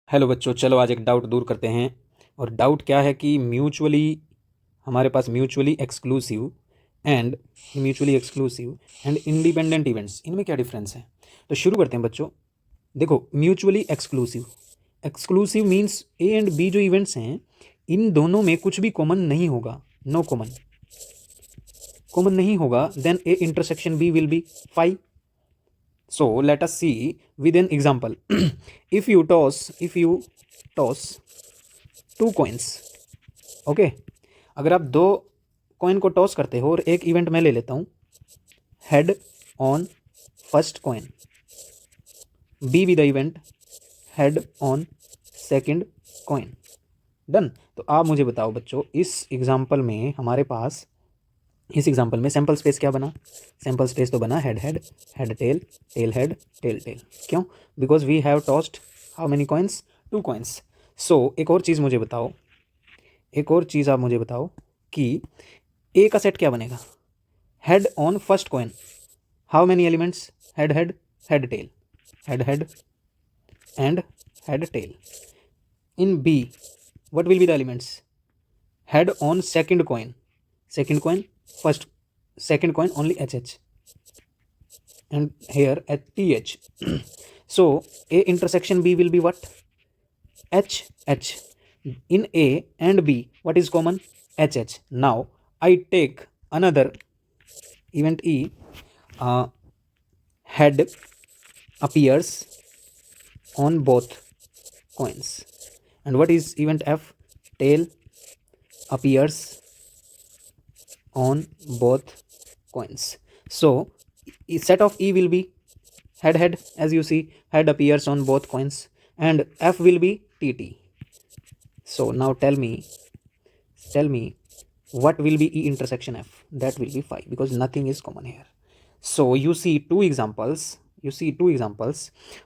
Hello बच्चों, चलो आज एक डाउट दूर करते हैं। और डाउट क्या है कि हमारे पास mutually exclusive and independent events, इनमें क्या डिफरेंस है। तो शुरू करते हैं बच्चों। देखो, mutually exclusive means A and B जो इवेंट्स हैं, इन दोनों में कुछ भी कॉमन नहीं होगा, नो कॉमन नहीं होगा, then A intersection B will be phi. So let us see with an example. if you toss two coins, okay, अगर आप दो कॉइन को टॉस करते हो और एक इवेंट मैं ले लेता हूँ, head on first coin, B with the event head on second coin, done. तो आप मुझे बताओ बच्चों, इस एग्जाम्पल में सैम्पल स्पेस क्या बना। सैम्पल स्पेस तो बना head head, head tail, tail head, tail tail. क्यों? Because we have tossed how many coins, 2 coins. So एक और चीज़ आप मुझे बताओ कि ए का सेट क्या बनेगा। Head on first coin, how many elements, head head, head tail, head head and head tail. In B what will be the elements, head on second coin, first, second coin only HH, and here at TH. So A intersection B will be what? HH. In A and B, what is common? HH. Now I take another event E, head appears on both coins, and what is event F? Tail appears on both coins. So set of E will be head head, as you see, head appears on both coins, and F will be TT. So now tell me what will be E intersection F. That will be phi, because nothing is common here. So you see two examples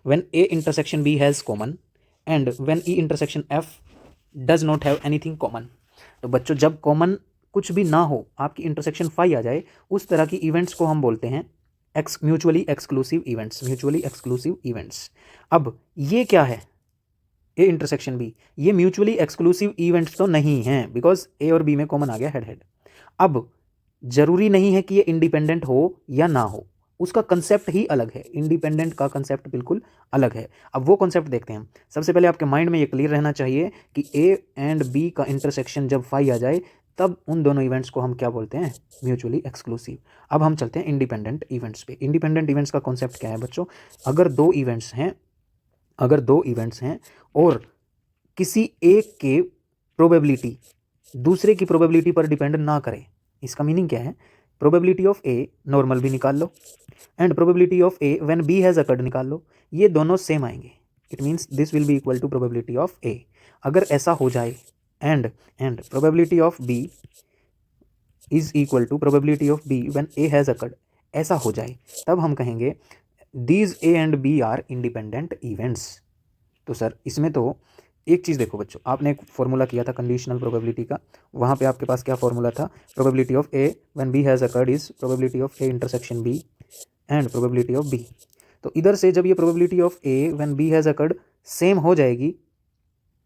when A intersection B has common and when E intersection F does not have anything common. तो बच्चों, जब common कुछ भी ना हो, आपकी intersection phi आ जाए, उस तरह की इवेंट्स को हम बोलते हैं म्यूचुअली एक्सक्लूसिव इवेंट्स। अब ये क्या है, ए इंटरसेक्शन बी, ये म्यूचुअली एक्सक्लूसिव इवेंट्स तो नहीं हैं, बिकॉज ए और बी में कॉमन आ गया हेड हेड। अब जरूरी नहीं है कि ये इंडिपेंडेंट हो या ना हो, उसका कंसेप्ट ही अलग है। इंडिपेंडेंट का कंसेप्ट बिल्कुल अलग है। अब वो कंसेप्ट देखते हैं। सबसे पहले आपके माइंड में ये क्लियर रहना चाहिए कि ए एंड बी का इंटरसेक्शन जब फाई आ जाए, तब उन दोनों इवेंट्स को हम क्या बोलते हैं? Mutually exclusive. अब हम चलते हैं इंडिपेंडेंट इवेंट्स पे। इंडिपेंडेंट इवेंट्स का कॉन्सेप्ट क्या है बच्चों? अगर दो इवेंट्स हैं और किसी एक के प्रोबेबिलिटी दूसरे की प्रोबेबिलिटी पर डिपेंड ना करे, इसका मीनिंग क्या है? प्रोबेबिलिटी ऑफ ए नॉर्मल भी निकाल लो and probability of A when B has occurred निकाल लो, ये दोनों सेम आएंगे। It means this will be equal to probability of A. अगर ऐसा हो जाए and probability of B is equal to probability of B when A has occurred, ऐसा हो जाए, तब हम कहेंगे these A and B are independent events. तो सर इसमें तो एक चीज़ देखो बच्चों, आपने एक फॉर्मूला किया था कंडीशनल प्रोबेबिलिटी का, वहाँ पे आपके पास क्या फॉर्मूला था? Probability of A when B has occurred is probability of A intersection B and probability of B. तो इधर से जब ये probability of A when B has occurred same हो जाएगी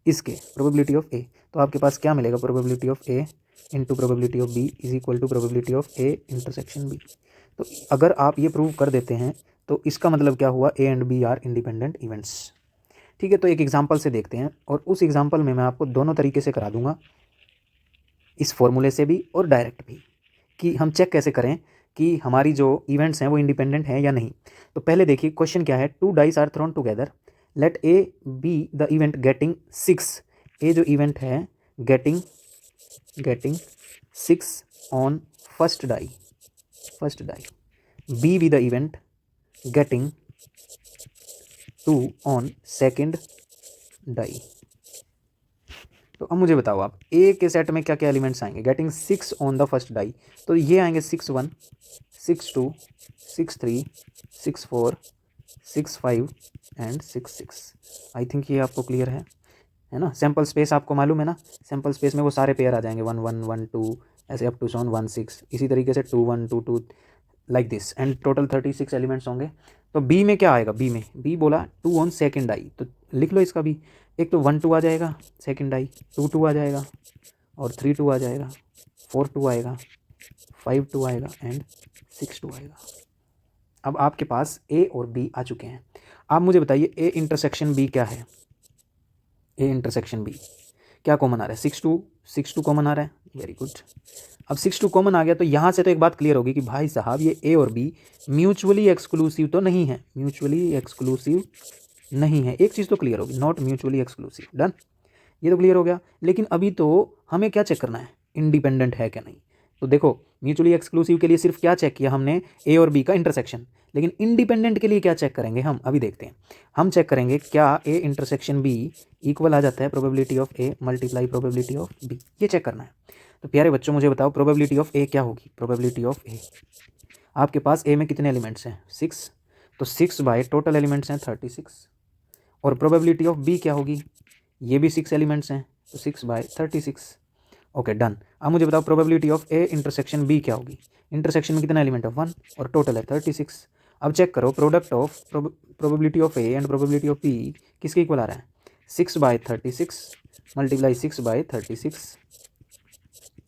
इसके प्रोबेबिलिटी ऑफ ए, तो आपके पास क्या मिलेगा? Probability of A into probability of B is equal to probability of A intersection B. तो अगर आप ये प्रूव कर देते हैं तो इसका मतलब क्या हुआ? A and B are independent events. ठीक है, तो एक एग्जांपल से देखते हैं, और उस एग्जांपल में मैं आपको दोनों तरीके से करा दूंगा, इस फॉर्मूले से भी और डायरेक्ट भी, कि हम चेक कैसे करें कि हमारी जो इवेंट्स हैं वो इंडिपेंडेंट हैं या नहीं। तो पहले देखिए क्वेश्चन क्या है। 2 dice are thrown together, let A B the event getting 6। A जो इवेंट है getting 6 on first die, B with the event getting 2 on second die. तो अब मुझे बताओ आप, ए के सेट में क्या क्या एलिमेंट्स आएंगे? Getting 6 on the first die, तो ये आएंगे 6 1, 6 2, 6 3, 6 4, 6 5 एंड 6 6। आई थिंक ये आपको क्लियर है ना? सैम्पल स्पेस आपको मालूम है ना? सैम्पल स्पेस में वो सारे पेयर आ जाएंगे 1 1 1 2, ऐसे अप टू 1 6, इसी तरीके से 2 1 2 2 like this, and total 36 elements होंगे। तो बी में क्या आएगा? बी बोला 2 ऑन सेकेंड आई, तो लिख लो इसका भी। एक तो 1 2 आ जाएगा, सेकंड आई 2 2 आ जाएगा, और 3 2 आ जाएगा, 4 2 आएगा, 5 2 आएगा एंड 6 2 आएगा। अब आपके पास ए और बी आ चुके हैं। आप मुझे बताइए ए इंटरसेक्शन बी क्या है। ए इंटरसेक्शन बी क्या कॉमन आ रहा है? 6 2 कॉमन आ रहा है, वेरी गुड। अब 6 2 कॉमन आ गया तो यहाँ से तो एक बात क्लियर होगी कि भाई साहब ये ए और बी म्यूचुअली एक्सक्लूसिव तो नहीं है, म्यूचुअली एक्सक्लूसिव नहीं है। एक चीज़ तो क्लियर होगी, नॉट म्यूचुअली एक्सक्लूसिव, डन, ये तो क्लियर हो गया। लेकिन अभी तो हमें क्या चेक करना है, इंडिपेंडेंट है क्या नहीं। तो देखो म्यूचुअली एक्सक्लूसिव के लिए सिर्फ क्या चेक किया हमने, ए और बी का इंटरसेक्शन, लेकिन इंडिपेंडेंट के लिए क्या चेक करेंगे हम, अभी देखते हैं। हम चेक करेंगे क्या ए इंटरसेक्शन बी इक्वल आ जाता है probability of A multiply probability of B, ये चेक करना है। तो प्यारे बच्चों मुझे बताओ प्रोबेबिलिटी ऑफ ए क्या होगी। प्रोबेबिलिटी ऑफ ए, आपके पास ए में कितने एलिमेंट्स हैं, 6, तो 6 बाय टोटल एलिमेंट्स हैं 36। और प्रोबेबिलिटी ऑफ बी क्या होगी, ये भी 6 एलिमेंट्स हैं, तो 6 बाय 36। Okay done. अब मुझे बताओ probability of A intersection B क्या होगी। इंटरसेक्शन में कितना एलिमेंट है, 1, और टोटल है 36। अब चेक करो product of probability of A and probability of B किसके इक्वल आ रहा है, 6 बाय 36 मल्टीप्लाई 6 बाय 36,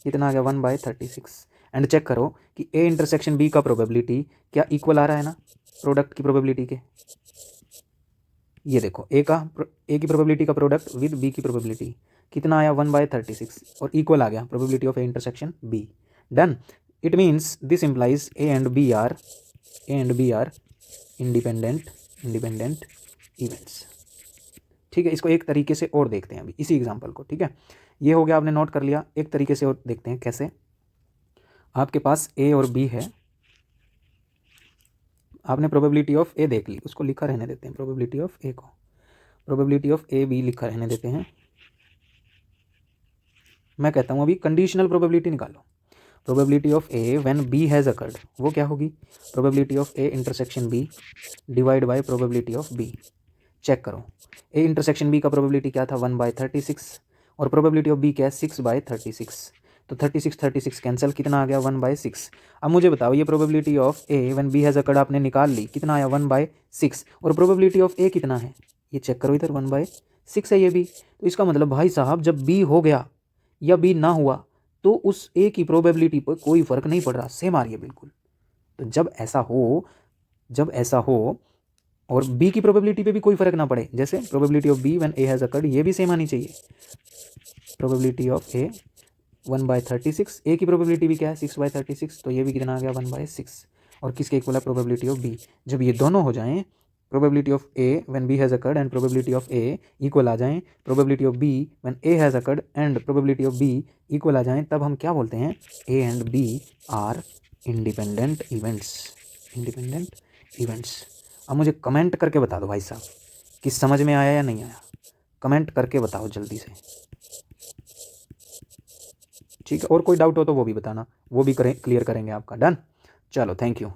कितना आ गया, 1 बाय 36। एंड चेक करो कि ए इंटरसेक्शन बी का प्रोबेबिलिटी क्या इक्वल आ रहा है ना प्रोडक्ट की प्रोबेबिलिटी के। ये देखो ए की प्रोबेबिलिटी का प्रोडक्ट विद बी की प्रोबेबिलिटी कितना आया, 1 बाय 36, और इक्वल आ गया probability of A intersection B, done. It means this implies A and B are independent events. ठीक है, इसको एक तरीके से और देखते हैं अभी इसी एग्जाम्पल को। ठीक है, ये हो गया, आपने नोट कर लिया। एक तरीके से और देखते हैं कैसे। आपके पास ए और बी है, आपने प्रोबेबिलिटी ऑफ ए देख ली, उसको लिखा रहने देते हैं, प्रोबेबिलिटी ऑफ ए को, प्रोबेबिलिटी ऑफ ए बी लिखा रहने देते हैं। मैं कहता हूँ अभी कंडीशनल प्रोबेबिलिटी निकालो। Probability of A when B has occurred, वो क्या होगी, probability of A intersection B divide by probability of B. Check करो, ए इंटरसेक्शन बी का प्रोबेबिलिटी क्या था, 1 बाय 36, और प्रोबेबिलिटी ऑफ बी क्या है, 6 बाय 36। तो 36 कैंसिल, कितना आ गया, 1 बाय 6। अब मुझे बताओ ये probability of A when B has occurred आपने निकाल ली, कितना आया, 1 बाय 6, और प्रोबेबिलिटी ऑफ ए कितना है, ये चेक करो इधर, 1 बाय 6 है ये भी। तो इसका मतलब भाई साहब जब बी हो गया या बी ना हुआ तो उस ए की प्रोबेबिलिटी पर कोई फर्क नहीं पड़ रहा, सेम आ रही है बिल्कुल। तो जब ऐसा हो और बी की प्रोबेबिलिटी पे भी कोई फर्क ना पड़े, जैसे probability of B when A has occurred, ये भी सेम आनी चाहिए। Probability of A 1 by 36, A की प्रोबेबिलिटी भी क्या है, 6 बाय 36, तो ये भी कितना आ गया, 1 बाय 6। और किसके इक्वल है, प्रोबेबिलिटी ऑफ बी। जब ये दोनों हो जाएं, probability of A when B has occurred and probability of A equal आ जाएं, probability of B when A has occurred and probability of B equal आ जाएं, तब हम क्या बोलते हैं, A and B are independent events. अब मुझे कमेंट करके बता दो भाई साहब कि समझ में आया या नहीं आया, कमेंट करके बताओ जल्दी से। ठीक है, और कोई डाउट हो तो वो भी बताना, वो भी क्लियर करेंगे आपका, डन। चलो थैंक यू।